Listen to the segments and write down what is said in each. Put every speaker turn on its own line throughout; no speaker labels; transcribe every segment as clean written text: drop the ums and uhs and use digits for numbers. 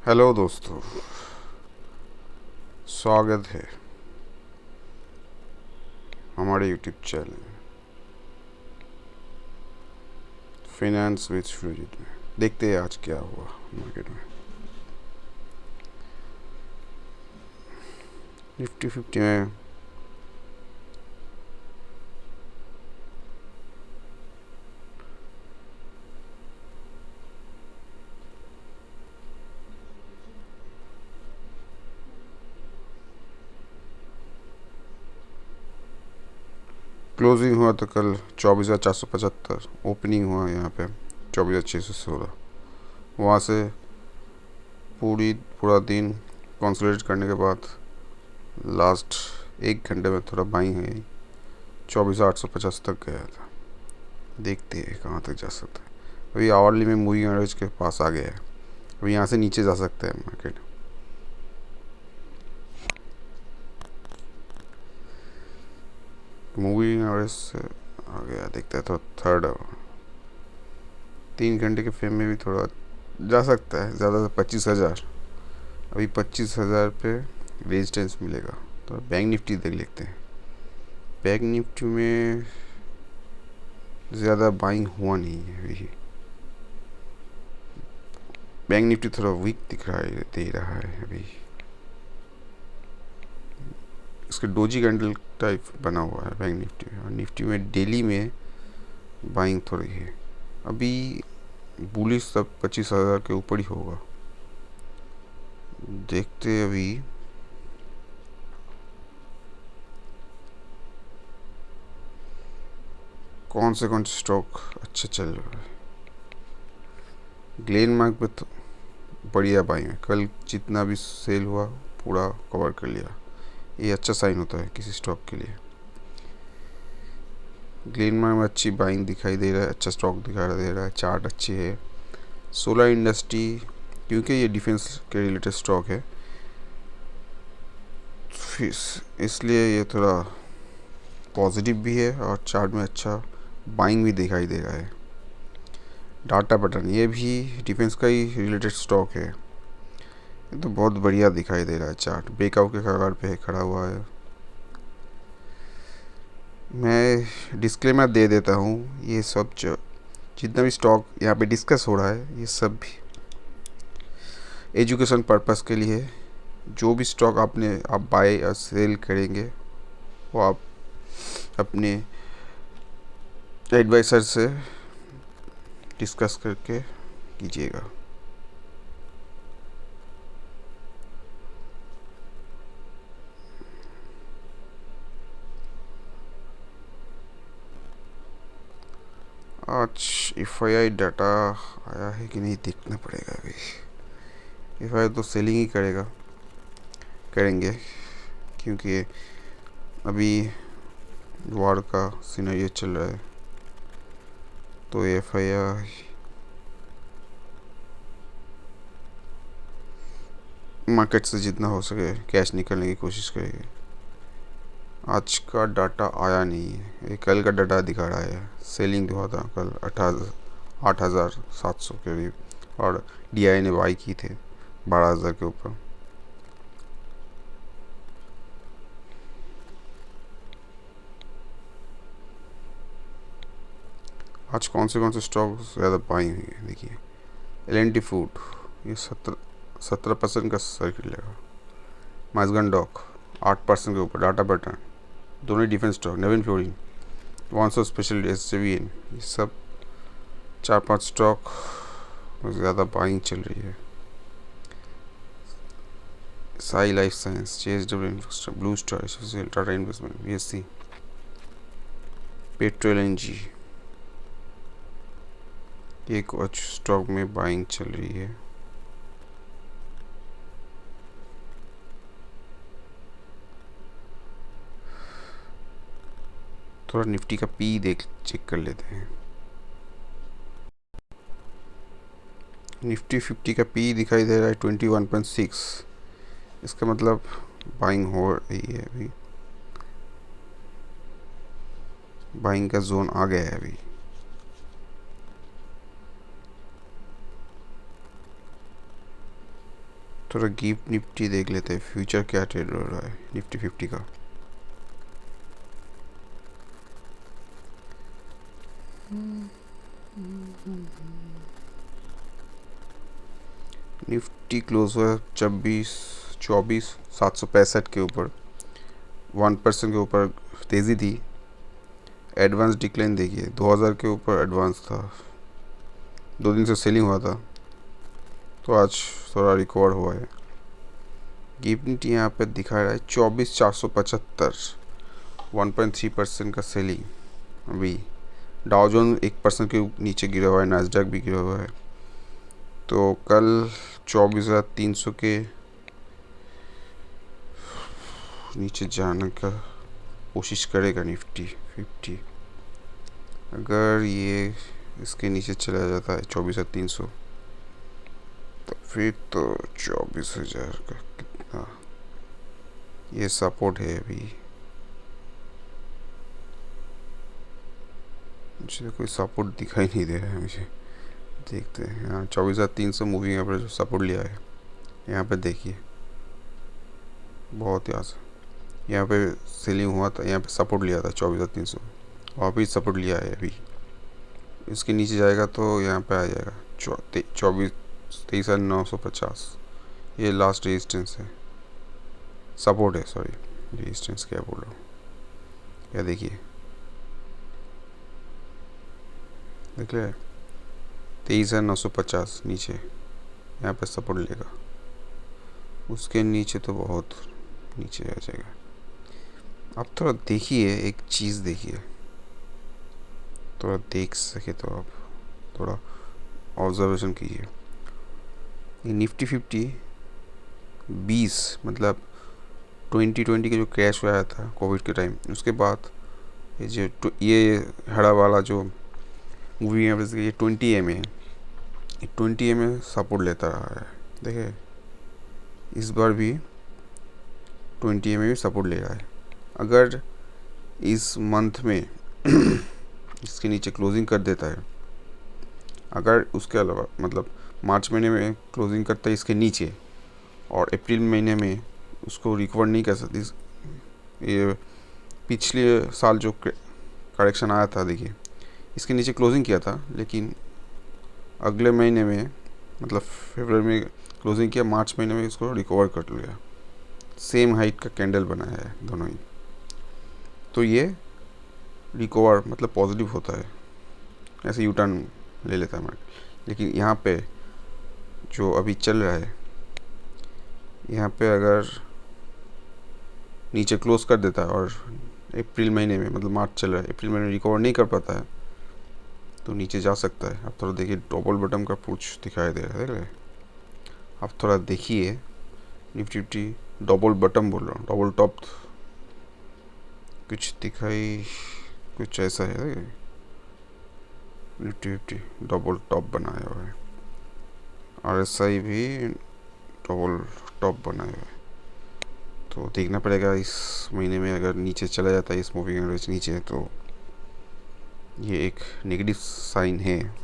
Hello दोस्तों, स्वागत है हमारे YouTube channel finance with Surjit में। देखते हैं आज क्या हुआ मार्केट में। निफ्टी 50 में क्लोजिंग हुआ तो कल 24,475, ओपनिंग हुआ यहाँ पे 24,616। वहाँ से पूरा दिन कंसोलिडेट करने के बाद लास्ट 1 घंटे में थोड़ा बाइंग है, 24,850 तक गया था। देखते हैं कहाँ तक जा सकता है। अभी आवरली में मूविंग एवरेज के पास आ गया है। अभी यहाँ से नीचे जा सकता है मार्केट। मूविंग एवरेज से आ गया, देखता है तो थर्ड 3 घंटे के फ्रेम में भी थोड़ा जा सकता है, ज़्यादा से 25,000। अभी 25,000 पे रेजिस्टेंस मिलेगा। तो बैंक निफ्टी देख लेते हैं। बैंक निफ्टी में ज़्यादा बाइंग हुआ नहीं है अभी। बैंक निफ्टी थोड़ा वीक दे रहा है अभी। इसके डोजी कैंडल टाइप बना हुआ है बैंक निफ्टी में, और निफ्टी में डेली में बाइंग थोड़ी है अभी। बुलिश सब 25,000 के ऊपर ही होगा। देखते अभी कौन से स्टॉक अच्छा चल रहा है। ग्लेनमार्क पे तो बढ़िया बाइंग है, कल जितना भी सेल हुआ पूरा कवर कर लिया। ये अच्छा साइन होता है किसी स्टॉक के लिए। ग्लेनमार्क में अच्छी बाइंग दिखाई दे रहा है, अच्छा स्टॉक दिखाई दे रहा है, चार्ट अच्छी है। सोलर इंडस्ट्री, क्योंकि ये डिफेंस के रिलेटेड स्टॉक है इसलिए ये थोड़ा पॉजिटिव भी है, और चार्ट में अच्छा बाइंग भी दिखाई दे रहा है। डाटा पैटर्न, ये भी डिफेंस का ही रिलेटेड स्टॉक है। ये तो बहुत बढ़िया दिखाई दे रहा है। चार्ट ब्रेकआउट के कगार पे खड़ा हुआ है। मैं डिस्क्लेमर दे देता हूँ, ये सब जितना भी स्टॉक यहाँ पे डिस्कस हो रहा है ये सब भी एजुकेशन पर्पस के लिए। जो भी स्टॉक आप बाय या सेल करेंगे वो आप अपने एडवाइज़र से डिस्कस करके कीजिएगा। आज एफआईआई डाटा आया है कि नहीं देखना पड़ेगा अभी। एफआईआई तो सेलिंग ही करेंगे, क्योंकि अभी वार का सिनेरियो चल रहा है। तो एफआईआई मार्केट से जितना हो सके कैश निकालने की कोशिश करेगी। आज का डाटा आया नहीं है, ये कल का डाटा दिखा रहा है। सेलिंग हुआ था कल 8,700 के करीब, और डीआई ने बाई की थे 12,000 के ऊपर। आज कौन से स्टॉक ज़्यादा बाई हुई है देखिए। एल&टी फूड, ये 17% का सर्किट लेगा। माइजगन डॉक 8% के ऊपर। डाटा पैटर्न, दोनों डिफेंस स्टॉक। नवीन फ्लोरिन, वॉन्सो स्पेशल, SJVN, ये सब 4-5 स्टॉक ज़्यादा बाइंग चल रही है। Sai life science, JSW infrastructure, blue star, Tata investment, BSC, petro LNG, ये कुछ स्टॉक में बाइंग चल रही है। थोड़ा निफ्टी का पी चेक कर लेते हैं। निफ्टी 50 का पी दिखाई दे रहा है 21.6। इसका मतलब बाइंग हो रही है अभी। बाइंग का जोन आ गया है अभी। थोड़ा गिफ्ट निफ्टी देख लेते हैं, फ्यूचर क्या ट्रेड हो रहा है निफ्टी 50 का। निफ्टी क्लोज हुआ 24,765 के ऊपर, 1% के ऊपर तेज़ी थी। एडवांस डिक्लाइन देखिए, 2000 के ऊपर एडवांस था, 2 दिन से सेलिंग हुआ था, तो आज थोड़ा रिकवर हुआ है। गिफ्ट निफ्टी यहाँ पे दिखा रहा है 24,475, 1.3% का सेलिंग अभी। डाउ जोन 1% के नीचे गिरा हुआ है, नैस्डैक भी गिरा हुआ है। तो कल 24,300 के नीचे जाने का कोशिश करेगा निफ्टी 50। अगर ये इसके नीचे चला जाता है 24,300, तो फिर तो 24,000 का कितना ये सपोर्ट है अभी। मुझे कोई सपोर्ट दिखाई नहीं दे रहा है मुझे। देखते हैं, हाँ 24,300 मूविंग एवरेज जो सपोर्ट लिया है यहाँ पे देखिए, बहुत यहाँ पे सेलिंग हुआ था, यहाँ पे सपोर्ट लिया था 24,300, वापिस सपोर्ट लिया है अभी। इसके नीचे जाएगा तो यहाँ पे आ जाएगा 23,950, ये लास्ट रेजिस्टेंस है, सपोर्ट है, सॉरी रेजिस्टेंस क्या बोल रहा हूँ। या देखिए, देख रहे 23,950 नीचे, यहाँ पे सपोर्ट लेगा, उसके नीचे तो बहुत नीचे आ जाएगा। अब थोड़ा देखिए, एक चीज़ देखिए, थोड़ा देख सके तो आप थोड़ा ऑब्जर्वेशन कीजिए। ये निफ्टी 50 20 मतलब 2020 का जो क्रैश हुआ था कोविड के टाइम, उसके बाद ये हड़ा वाला जो मूवी एवरेज ये 20 एम है, 20 एम सपोर्ट लेता रहा है। देखिए इस बार भी 20 एम भी सपोर्ट ले रहा है। अगर इस मंथ में इसके नीचे क्लोजिंग कर देता है, अगर उसके अलावा मतलब मार्च महीने में क्लोजिंग करता है इसके नीचे, और अप्रैल महीने में उसको रिकवर नहीं कर सकती, ये पिछले साल जो करेक्शन आया था देखिए, इसके नीचे क्लोजिंग किया था, लेकिन अगले महीने में मतलब फरवरी में क्लोजिंग किया, मार्च महीने में इसको रिकवर कर लिया, सेम हाइट का कैंडल बनाया है दोनों ही। तो ये रिकवर मतलब पॉजिटिव होता है, ऐसे यू टर्न ले लेता है मार्केट। लेकिन यहाँ पे जो अभी चल रहा है, यहाँ पे अगर नीचे क्लोज कर देता है और अप्रैल महीने में मतलब मार्च चल रहा है, अप्रैल महीने में रिकवर नहीं कर पाता है, तो नीचे जा सकता है। अब थोड़ा देखिए, डबल बटन का पूछ दिखाई दे रहा है, देख रहे। अब थोड़ा देखिए निफ्टी 50 डबल बटन बोल रहा हूँ, डबल टॉप कुछ दिखाई, कुछ ऐसा है निफ्टी 50 डबल टॉप बनाया हुआ है, RSI भी डबल टॉप बनाया हुआ है। तो देखना पड़ेगा इस महीने में अगर नीचे चला जाता है इस मूविंग एवरेज नीचे, तो ये एक नेगेटिव साइन है।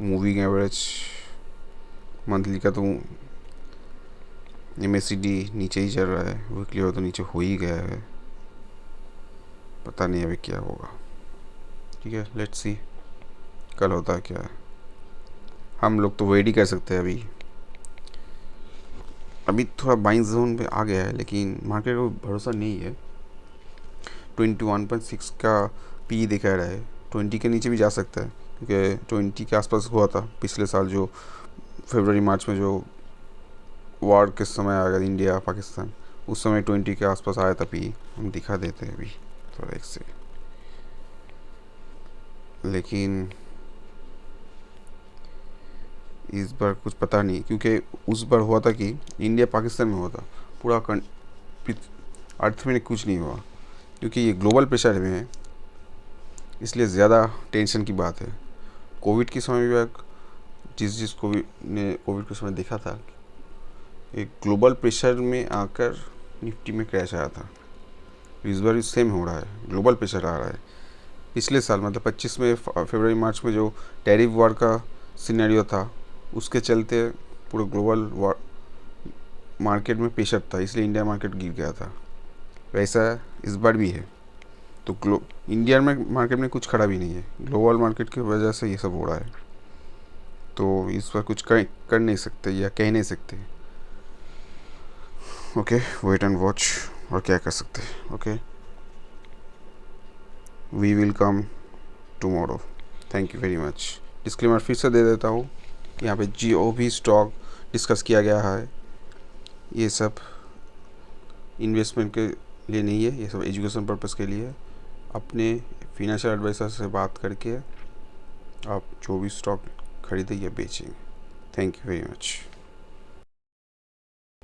मूविंग एवरेज मंथली का तो MACD नीचे ही चल रहा है, वीकली हो तो नीचे हो ही गया है, पता नहीं अभी क्या होगा। ठीक है, लेट्स सी कल होता है क्या है। हम लोग तो वेट ही कर सकते हैं। अभी थोड़ा बाइंग जोन पे आ गया है, लेकिन मार्केट को भरोसा नहीं है। 21.6 का पी दिखा रहा है, 20 के नीचे भी जा सकता है, क्योंकि 20 के आसपास हुआ था पिछले साल, जो फरवरी मार्च में जो वार के समय आया इंडिया पाकिस्तान, उस समय 20 के आसपास आया था पी। हम दिखा देते हैं अभी थोड़ा एक से, लेकिन इस बार कुछ पता नहीं, क्योंकि उस बार हुआ था कि इंडिया पाकिस्तान में हुआ था, पूरा अर्थ में कुछ नहीं हुआ, क्योंकि ये ग्लोबल प्रेशर में है, इसलिए ज़्यादा टेंशन की बात है। कोविड के समय भी जिस कोविड के समय देखा था, एक ग्लोबल प्रेशर में आकर निफ्टी में क्रैश आया था। इस बार सेम हो रहा है, ग्लोबल प्रेशर आ रहा है। पिछले साल मतलब 25 में फरवरी मार्च में जो टैरिफ वार का सिनेरियो था, उसके चलते पूरे ग्लोबल वार मार्केट में प्रेशर था, इसलिए इंडिया मार्केट गिर गया था। वैसा इस बार भी है। तो इंडिया में मार्केट में कुछ खड़ा भी नहीं है, ग्लोबल मार्केट की वजह से ये सब हो रहा है। तो इस पर कुछ कर नहीं सकते या कह नहीं सकते। Okay, wait and watch. और क्या कर सकते हैं। Okay, we will come tomorrow. Thank you very much. Disclaimer फिर से दे देता हूँ, यहाँ पे जो भी स्टॉक डिस्कस किया गया है ये सब इन्वेस्टमेंट के लिए नहीं है, ये सब एजुकेशन पर्पस के लिए है। अपने फिनेंशियल एडवाइज़र से बात करके आप जो भी स्टॉक खरीदें या बेचें। Thank you very much.